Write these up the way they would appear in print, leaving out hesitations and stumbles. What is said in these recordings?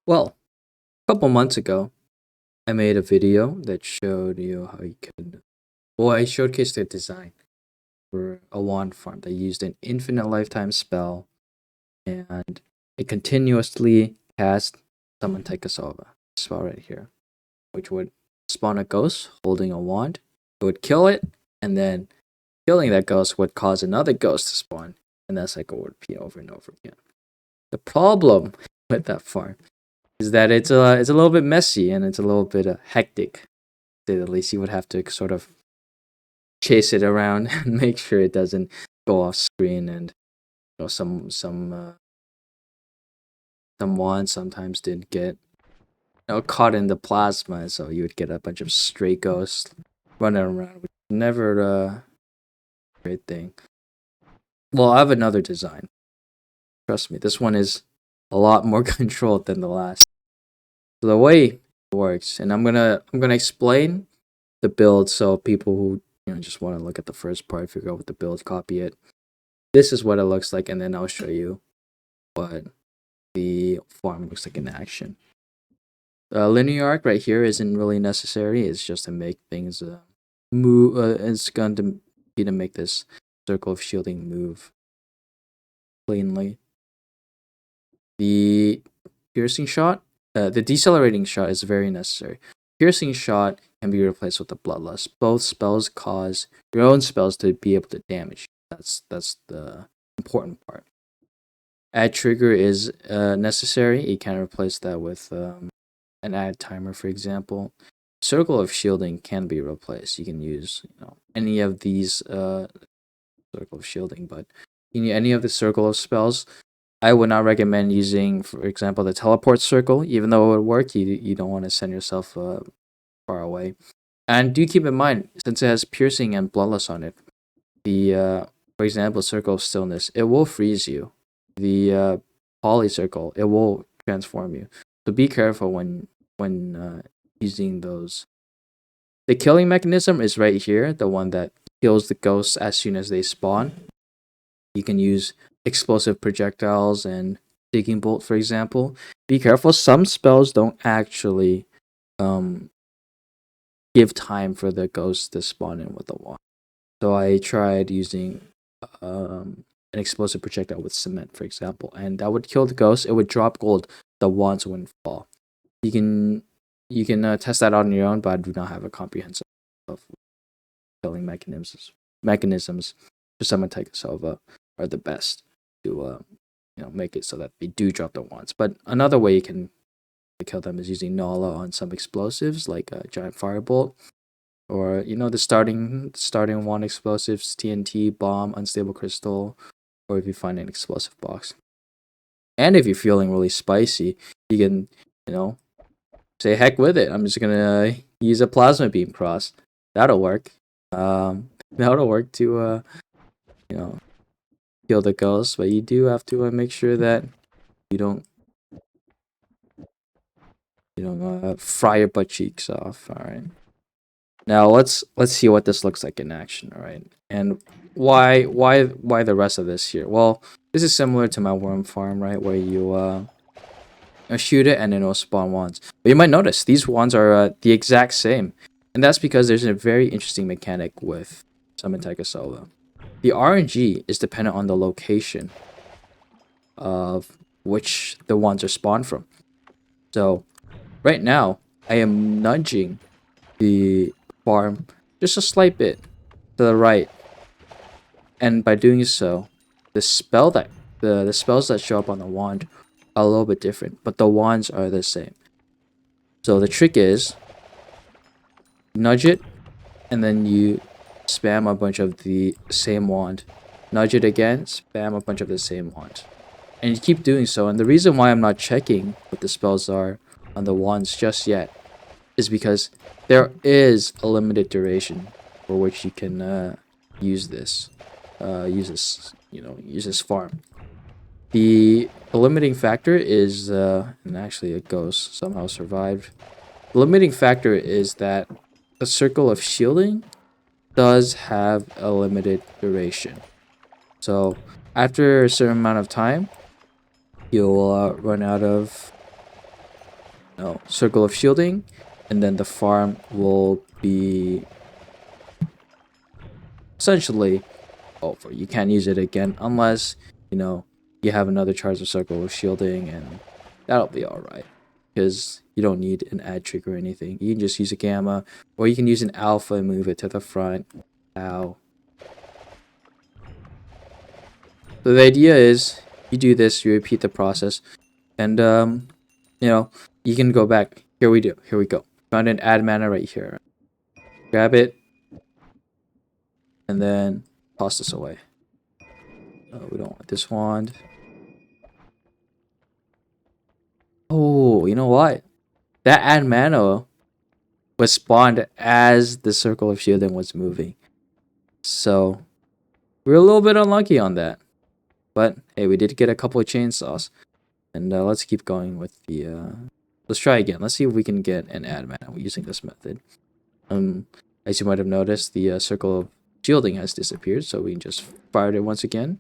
Well, a couple months ago, I made a video that showed you how you could. Well, I showcased a design for a wand farm that used an infinite lifetime spell, and it continuously cast Summon Taikasauva spell right here, which would spawn a ghost holding a wand. It would kill it, and then killing that ghost would cause another ghost to spawn, and that cycle would repeat over and over again. The problem with that farm is that it's a little bit messy and it's a little bit hectic. To say the least, you would have to sort of chase it around and make sure it doesn't go off screen. And some wands sometimes did get caught in the plasma, so you would get a bunch of stray ghosts running around, which is never a great thing. Well, I have another design. Trust me, this one is a lot more controlled than the last. So the way it works, and I'm gonna explain the build so people who just want to look at the first part, figure out what the build, copy it. This is what it looks like, and then I'll show you what the farm looks like in action. Linear arc right here isn't really necessary. It's just to make things move. It's going to be to make this circle of shielding move cleanly. The piercing shot, the decelerating shot is very necessary. Piercing shot can be replaced with the bloodlust. Both spells cause your own spells to be able to damage. That's the important part. Add trigger is necessary. You can replace that with an add timer, for example. Circle of shielding can be replaced. You can use any of these circle of shielding, but any of the circle of spells. I would not recommend using, for example, the teleport circle. Even though it would work, you don't want to send yourself far away. And do keep in mind, since it has piercing and bloodlust on it, the for example, circle of stillness, it will freeze you. The poly circle, it will transform you. So be careful when using those. The killing mechanism is right here, the one that kills the ghosts as soon as they spawn. You can use explosive projectiles and digging bolt, for example. Be careful, some spells don't actually give time for the ghosts to spawn in with the wand. So I tried using an explosive projectile with cement, for example, and that would kill the ghost. It would drop gold. The wands wouldn't fall. You can test that out on your own, but I do not have a comprehensive of killing mechanisms for Summon Taikasauva are the best to make it so that they do drop the wands. But another way you can kill them is using Nala on some explosives like a giant firebolt, or the starting wand explosives, TNT, bomb, unstable crystal, or if you find an explosive box. And if you're feeling really spicy, you can say heck with it. I'm just gonna use a plasma beam cross. That'll work. That'll work to kill the ghost, but you do have to make sure that you don't fry your butt cheeks off. All right. Now let's see what this looks like in action. All right, and why the rest of this here? Well, this is similar to my worm farm, right, where you shoot it and then it'll spawn wands. But you might notice these wands are the exact same, and that's because there's a very interesting mechanic with Summon Taikasauva. The RNG is dependent on the location of which the wands are spawned from. So right now, I am nudging the farm just a slight bit to the right, and by doing so, the spells that show up on the wand are a little bit different, but the wands are the same. So the trick is nudge it, and then you spam a bunch of the same wand. Nudge it again, spam a bunch of the same wand. And you keep doing so. And the reason why I'm not checking what the spells are on the wands just yet is because there is a limited duration for which you can use this farm. The limiting factor is and actually a ghost somehow survived. The limiting factor is that the circle of shielding does have a limited duration. So after a certain amount of time, you'll run out of circle of shielding, and then the farm will be essentially over. You can't use it again unless you have another charge of circle of shielding, and that'll be all right because you don't need an add trick or anything. You can just use a gamma, or you can use an alpha and move it to the front. Ow. So the idea is you do this, you repeat the process, and you can go back. Here we go. Found an add mana right here. Grab it, and then toss this away. We don't want this wand. Oh, you know what? That add mana was spawned as the circle of shielding was moving. So we're a little bit unlucky on that. But hey, we did get a couple of chainsaws. And let's keep going with the let's try again. Let's see if we can get an add mana using this method. As you might have noticed, the circle of shielding has disappeared, so we can just fire it once again.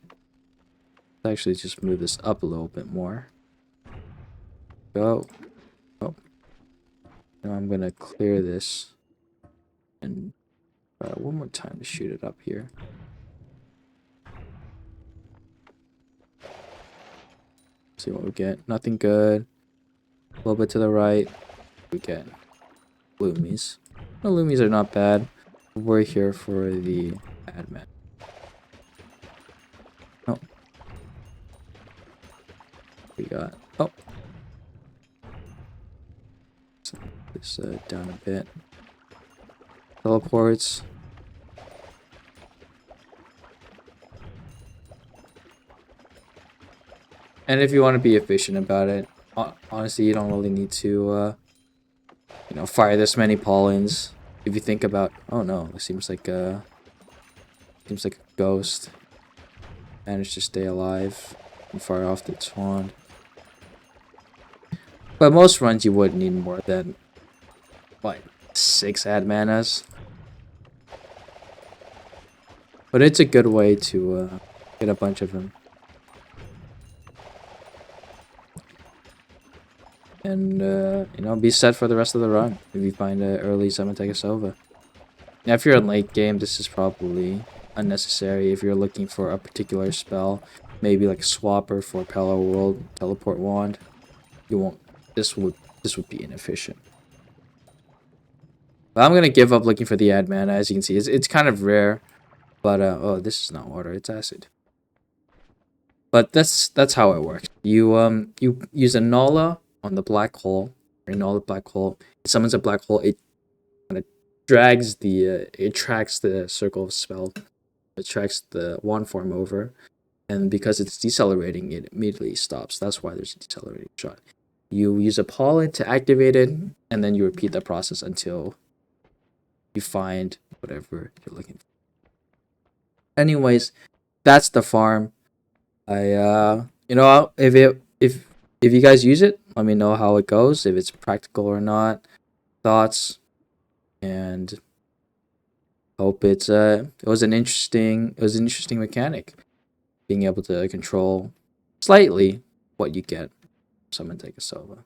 Let's actually just move this up a little bit more. Go. Oh. Now I'm gonna clear this and try one more time to shoot it up here. See what we get. Nothing good. A little bit to the right. We get Loomies. The Loomies are not bad. We're here for the admin. Oh. We got. Oh. So this down a bit. Teleports. And if you want to be efficient about it, honestly, you don't really need to, fire this many pollens. If you think about, oh no, it seems like a ghost managed to stay alive and fire off its wand. But most runs you would need more than like 6 add manas. But it's a good way to get a bunch of them. And, be set for the rest of the run if you find an early Summon Taikasauva. Now, if you're in late game, this is probably unnecessary. If you're looking for a particular spell, maybe like a Swapper for Palo World Teleport Wand, you won't. This would be inefficient. But I'm gonna give up looking for the add mana. As you can see, it's kind of rare. But oh, this is not water; it's acid. But that's how it works. You use a Nala on the black hole, or Nala black hole. It summons a black hole. It kind of drags it tracks the circle of spell. It tracks the wand form over, and because it's decelerating, it immediately stops. That's why there's a decelerating shot. You use a pollen to activate it, and then you repeat the process until you find whatever you're looking for. Anyways, that's the farm. If you guys use it, let me know how it goes, if it's practical or not, thoughts, and hope it was an interesting mechanic, being able to control slightly what you get. Summon Taikasauva.